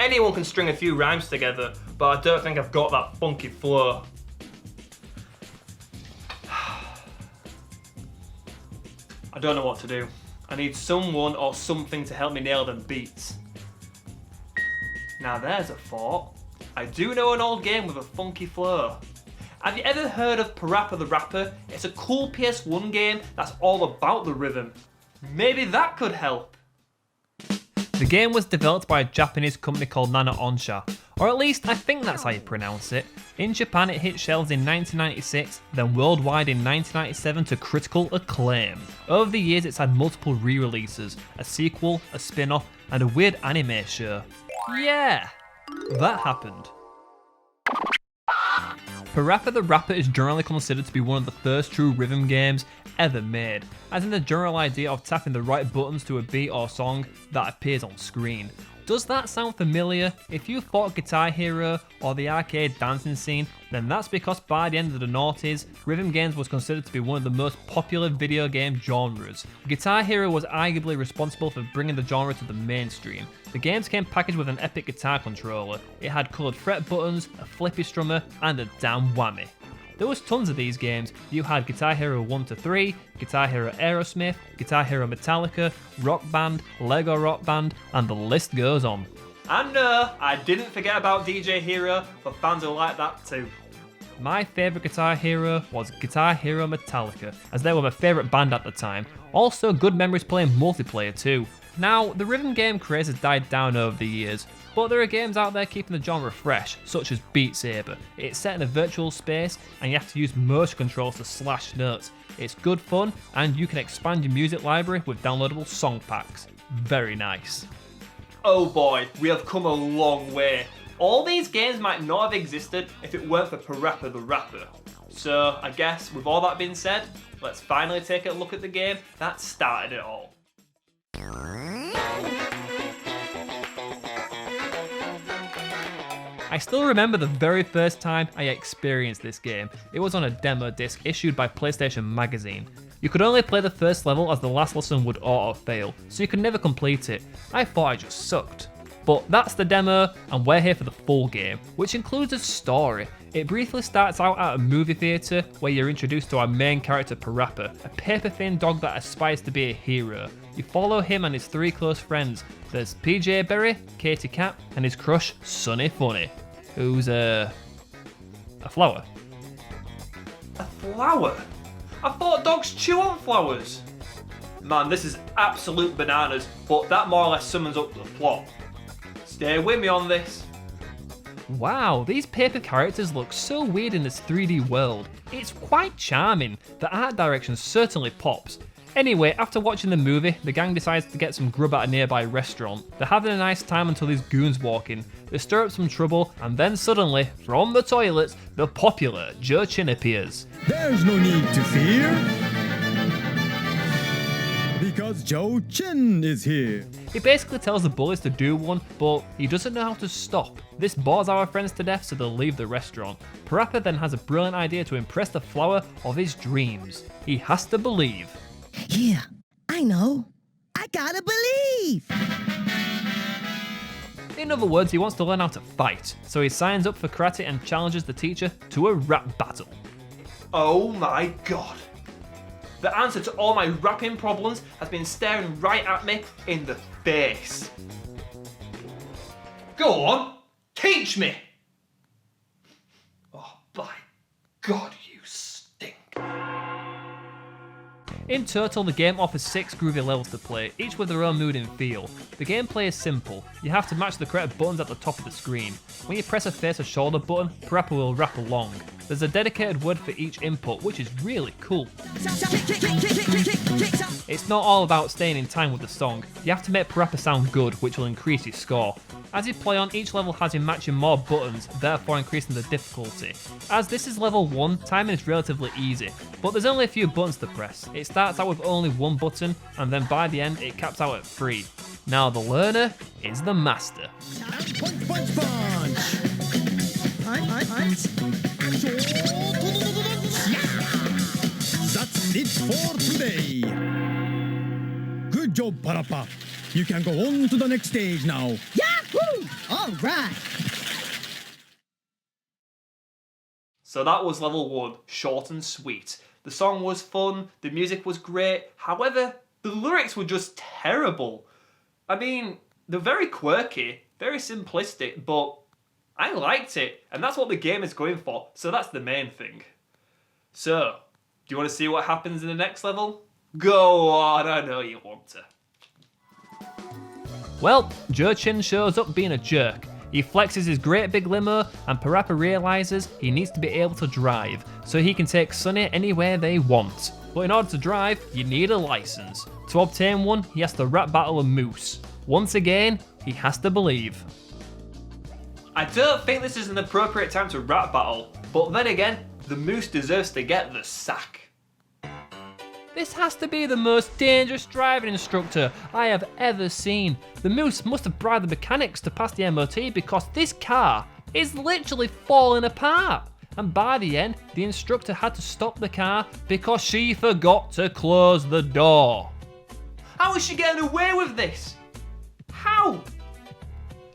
anyone can string a few rhymes together, but I don't think I've got that funky flow. I don't know what to do. I need someone or something to help me nail them beats. Now there's a thought. I do know an old game with a funky flow. Have you ever heard of PaRappa the Rapper? It's a cool PS1 game that's all about the rhythm. Maybe that could help. The game was developed by a Japanese company called Nana Onsha, or at least I think that's how you pronounce it. In Japan it hit shelves in 1996, then worldwide in 1997 to critical acclaim. Over the years it's had multiple re-releases, a sequel, a spin-off, and a weird anime show. Yeah, that happened. PaRappa the Rapper is generally considered to be one of the first true rhythm games ever made, as in the general idea of tapping the right buttons to a beat or song that appears on screen. Does that sound familiar? If you thought Guitar Hero or the arcade dancing scene, then that's because by the end of the noughties, rhythm games was considered to be one of the most popular video game genres. Guitar Hero was arguably responsible for bringing the genre to the mainstream. The games came packaged with an epic guitar controller. It had coloured fret buttons, a flippy strummer, and a damn whammy. There was tons of these games. You had Guitar Hero 1 to 3, Guitar Hero Aerosmith, Guitar Hero Metallica, Rock Band, Lego Rock Band, and the list goes on. And no, I didn't forget about DJ Hero for fans who like that too. My favourite Guitar Hero was Guitar Hero Metallica, as they were my favourite band at the time. Also good memories playing multiplayer too. Now, the rhythm game craze has died down over the years, but there are games out there keeping the genre fresh, such as Beat Saber. It's set in a virtual space and you have to use motion controls to slash notes. It's good fun and you can expand your music library with downloadable song packs. Very nice. Oh boy, we have come a long way. All these games might not have existed if it weren't for PaRappa the Rapper. So I guess with all that being said, let's finally take a look at the game that started it all. I still remember the very first time I experienced this game. It was on a demo disc issued by PlayStation Magazine. You could only play the first level as the last lesson would auto-fail, so you could never complete it. I thought I just sucked. But that's the demo, and we're here for the full game, which includes a story. It briefly starts out at a movie theatre where you're introduced to our main character PaRappa, a paper-thin dog that aspires to be a hero. You follow him and his three close friends. There's PJ Berry, Katie Cat, and his crush Sunny Funny, who's a flower. A flower? I thought dogs chew on flowers. Man, this is absolute bananas, but that more or less sums up the plot. Stay with me on this. Wow, these paper characters look so weird in this 3D world. It's quite charming. The art direction certainly pops. Anyway, after watching the movie, the gang decides to get some grub at a nearby restaurant. They're having a nice time until these goons walk in. They stir up some trouble, and then suddenly, from the toilets, the popular Joe Chin appears. There's no need to fear, because Joe Chin is here. He basically tells the bullies to do one, but he doesn't know how to stop. This bores our friends to death, so they'll leave the restaurant. PaRappa then has a brilliant idea to impress the flower of his dreams. He has to believe. Yeah, I know. I gotta believe. In other words, he wants to learn how to fight, so he signs up for karate and challenges the teacher to a rap battle. Oh my god. The answer to all my rapping problems has been staring right at me in the face. Go on, teach me! Oh, by God, you stink. In total, the game offers 6 groovy levels to play, each with their own mood and feel. The gameplay is simple. You have to match the correct buttons at the top of the screen. When you press a face or shoulder button, PaRappa will rap along. There's a dedicated word for each input, which is really cool. It's not all about staying in time with the song. You have to make PaRappa sound good, which will increase your score. As you play on, each level has you matching more buttons, therefore increasing the difficulty. As this is level 1, timing is relatively easy, but there's only a few buttons to press. It starts out with only one button, and then by the end it caps out at 3. Now the learner is the master. Punch, punch, punch! That's it for today. Good job, PaRappa. You can go on to the next stage now. Yeah! Woo! All right. So that was level 1, short and sweet. The song was fun, the music was great, however, the lyrics were just terrible. I mean, they're very quirky, very simplistic, but I liked it, and that's what the game is going for, so that's the main thing. So, do you want to see what happens in the next level? Go on, I know you want to. Well, Joe Chin shows up being a jerk. He flexes his great big limo, and PaRappa realises he needs to be able to drive, so he can take Sunny anywhere they want. But in order to drive, you need a license. To obtain one, he has to rap battle a moose. Once again, he has to believe. I don't think this is an appropriate time to rap battle, but then again, the moose deserves to get the sack. This has to be the most dangerous driving instructor I have ever seen. The moose must have bribed the mechanics to pass the MOT because this car is literally falling apart. And by the end, the instructor had to stop the car because she forgot to close the door. How is she getting away with this? How?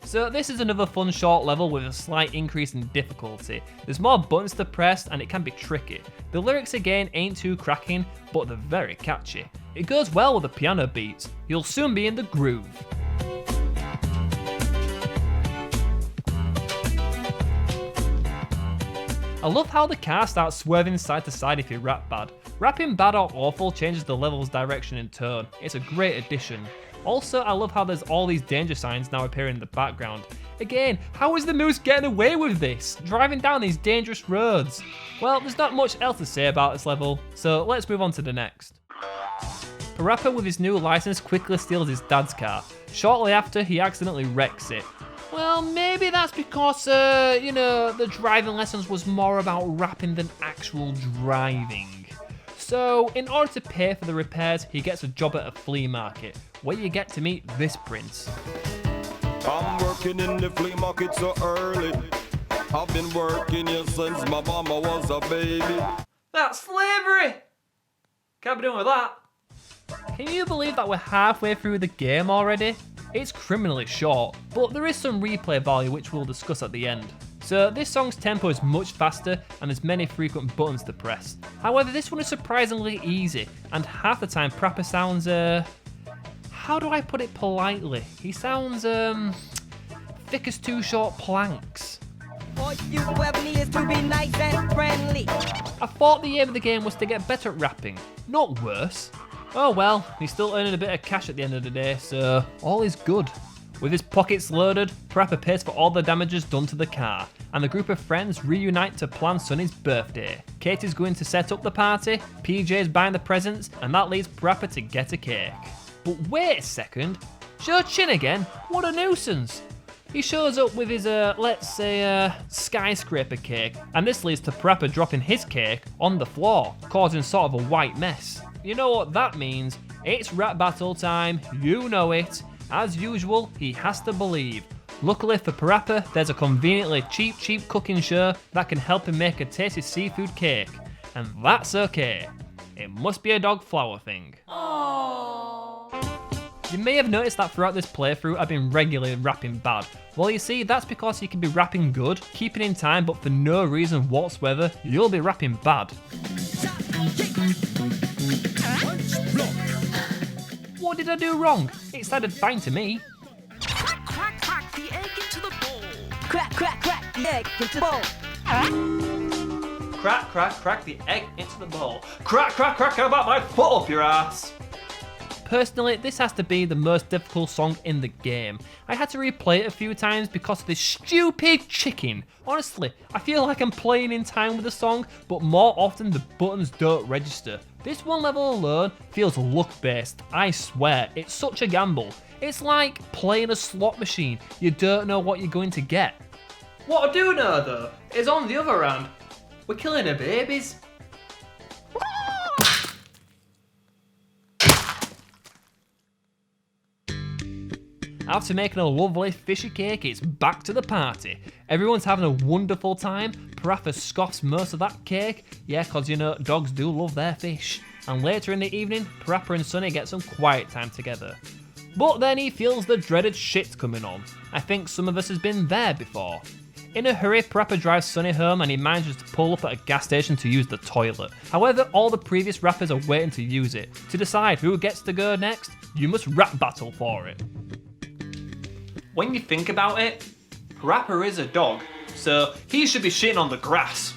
So this is another fun short level with a slight increase in difficulty. There's more buttons to press and it can be tricky. The lyrics again ain't too cracking, but they're very catchy. It goes well with the piano beats. You'll soon be in the groove. I love how the car starts swerving side to side if you rap bad. Rapping bad or awful changes the level's direction and tone. It's a great addition. Also, I love how there's all these danger signs now appearing in the background. Again, how is the moose getting away with this? Driving down these dangerous roads? Well, there's not much else to say about this level, so let's move on to the next. PaRappa with his new license quickly steals his dad's car. Shortly after, he accidentally wrecks it. Well, maybe that's because, the driving lessons was more about rapping than actual driving. So, in order to pay for the repairs, he gets a job at a flea market, where you get to meet this prince. I'm working in the flea market so early. I've been working here since my mama was a baby. That's slavery! Can't be doing with that. Can you believe that we're halfway through the game already? It's criminally short, but there is some replay value which we'll discuss at the end. So this song's tempo is much faster and there's many frequent buttons to press. However, this one is surprisingly easy, and half the time PaRappa sounds, how do I put it politely? He sounds, thick as two short planks. All you ever need is to be nice and friendly. I thought the aim of the game was to get better at rapping, not worse. Oh well, he's still earning a bit of cash at the end of the day, so all is good. With his pockets loaded, PaRappa pays for all the damages done to the car, and the group of friends reunite to plan Sunny's birthday. Katie's going to set up the party, PJ's buying the presents, and that leads PaRappa to get a cake. But wait a second, Joe Chin again? What a nuisance! He shows up with his, skyscraper cake, and this leads to PaRappa dropping his cake on the floor, causing sort of a white mess. You know what that means? It's rap battle time, you know it. As usual, he has to believe. Luckily for PaRappa, there's a conveniently cheap cooking show that can help him make a tasty seafood cake. And that's okay. It must be a dog flour thing. You may have noticed that throughout this playthrough I've been regularly rapping bad. Well, you see, that's because you can be rapping good, keeping in time, but for no reason whatsoever, you'll be rapping bad. What did I do wrong? It sounded fine to me. Crack, crack, crack the egg into the bowl. Crack, crack, crack the egg into the bowl. Crack, crack the egg into the bowl. Crack, how about my foot up your ass? Personally, this has to be the most difficult song in the game. I had to replay it a few times because of this stupid chicken. Honestly, I feel like I'm playing in time with the song, but more often the buttons don't register. This one level alone feels luck-based, I swear, it's such a gamble. It's like playing a slot machine, you don't know what you're going to get. What I do know though, is on the other hand, we're killing the babies. After making a lovely fishy cake, it's back to the party. Everyone's having a wonderful time. PaRappa scoffs most of that cake. Yeah, cause dogs do love their fish. And later in the evening, PaRappa and Sunny get some quiet time together. But then he feels the dreaded shit coming on. I think some of us has been there before. In a hurry, PaRappa drives Sonny home and he manages to pull up at a gas station to use the toilet. However, all the previous rappers are waiting to use it. To decide who gets to go next, you must rap battle for it. When you think about it, PaRappa is a dog, so he should be shitting on the grass.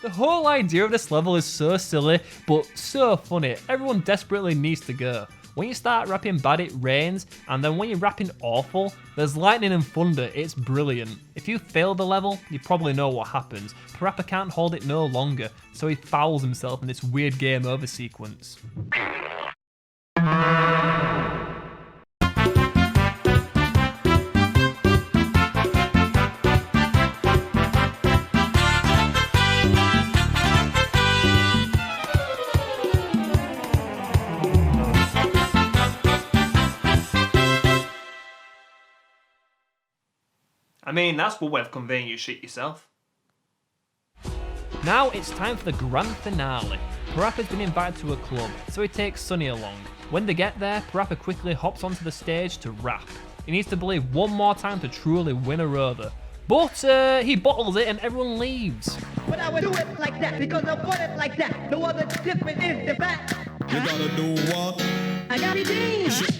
The whole idea of this level is so silly, but so funny. Everyone desperately needs to go. When you start rapping bad, it rains, and then when you're rapping awful, there's lightning and thunder. It's brilliant. If you fail the level, you probably know what happens. PaRappa can't hold it no longer, so he fouls himself in this weird game over sequence. I mean, that's one way of conveying you shit yourself. Now it's time for the grand finale. PaRappa's been invited to a club, so he takes Sonny along. When they get there, PaRappa quickly hops onto the stage to rap. He needs to believe one more time to truly win her over. But he bottles it and everyone leaves. But I would do it like that because I want it like that. No other different is the fact. You gotta do what? I got it done.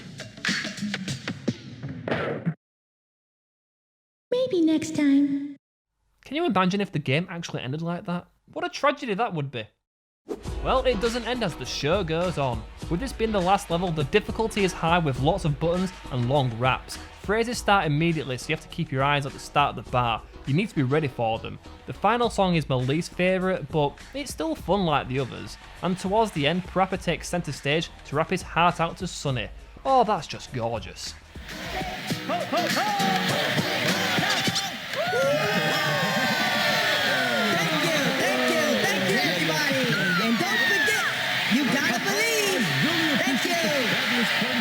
Maybe next time. Can you imagine if the game actually ended like that? What a tragedy that would be. Well, it doesn't end as the show goes on. With this being the last level, the difficulty is high with lots of buttons and long raps. Phrases start immediately, so you have to keep your eyes at the start of the bar. You need to be ready for them. The final song is my least favourite, but it's still fun like the others. And towards the end, PaRappa takes centre stage to rap his heart out to Sonny. Oh, that's just gorgeous. Ho, ho, ho! Thank you, everybody. And don't forget, you gotta believe. Thank you.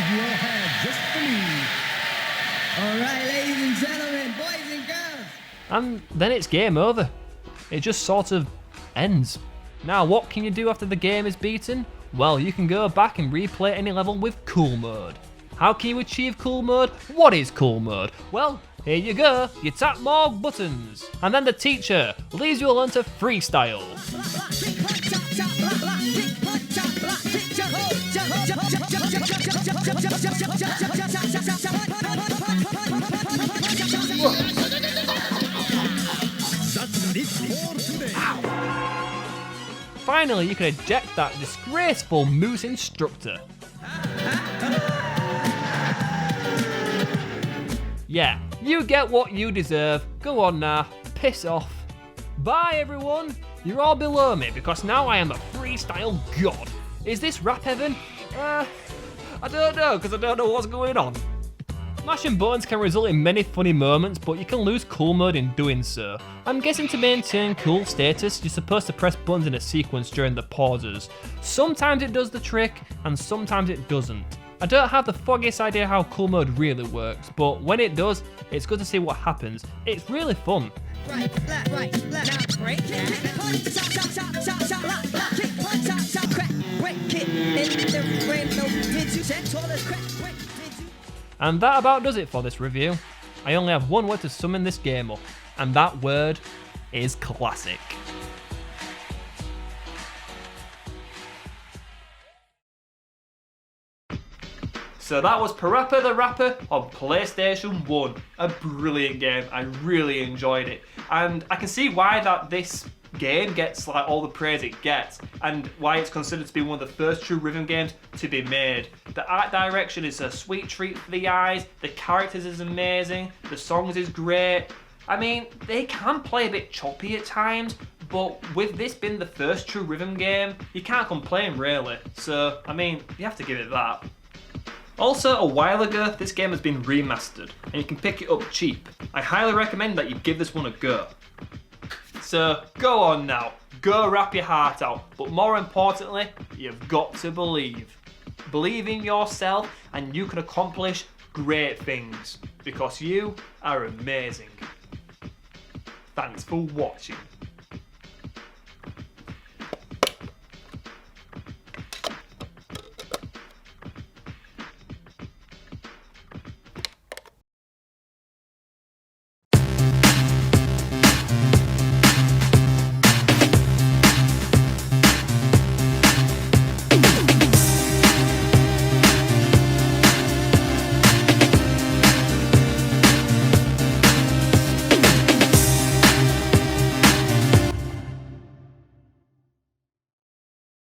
You all have just believe. All right, ladies and gentlemen, boys and girls. And then it's game over. It just sort of ends. Now, what can you do after the game is beaten? Well, you can go back and replay any level with cool mode. How can you achieve cool mode? What is cool mode? Well, here you go. You tap more buttons. And then the teacher leaves you alone to freestyle. That's it for today. Finally, you can eject that disgraceful moose instructor. Yeah, you get what you deserve. Go on now, piss off. Bye everyone. You're all below me because now I am a freestyle god. Is this rap heaven? I don't know because I don't know what's going on. Mashing buttons can result in many funny moments, but you can lose cool mode in doing so. I'm guessing to maintain cool status, you're supposed to press buttons in a sequence during the pauses. Sometimes it does the trick, and sometimes it doesn't. I don't have the foggiest idea how cool mode really works, but when it does, it's good to see what happens. It's really fun. Right, left, now break it. Crack, break it. In the rainbow, did you set all this crack, break, did you? And that about does it for this review. I only have one word to summon this game up, and that word is classic. So that was PaRappa the Rapper on PlayStation 1. A brilliant game, I really enjoyed it. And I can see why that this game gets like all the praise it gets, and why it's considered to be one of the first true rhythm games to be made. The art direction is a sweet treat for the eyes, the characters is amazing, the songs is great. I mean, they can play a bit choppy at times, but with this being the first true rhythm game, you can't complain really. So, I mean, you have to give it that. Also, a while ago, this game has been remastered, and you can pick it up cheap. I highly recommend that you give this one a go. So, go on now, go rap your heart out, but more importantly, you've got to believe. Believe in yourself, and you can accomplish great things, because you are amazing. Thanks for watching.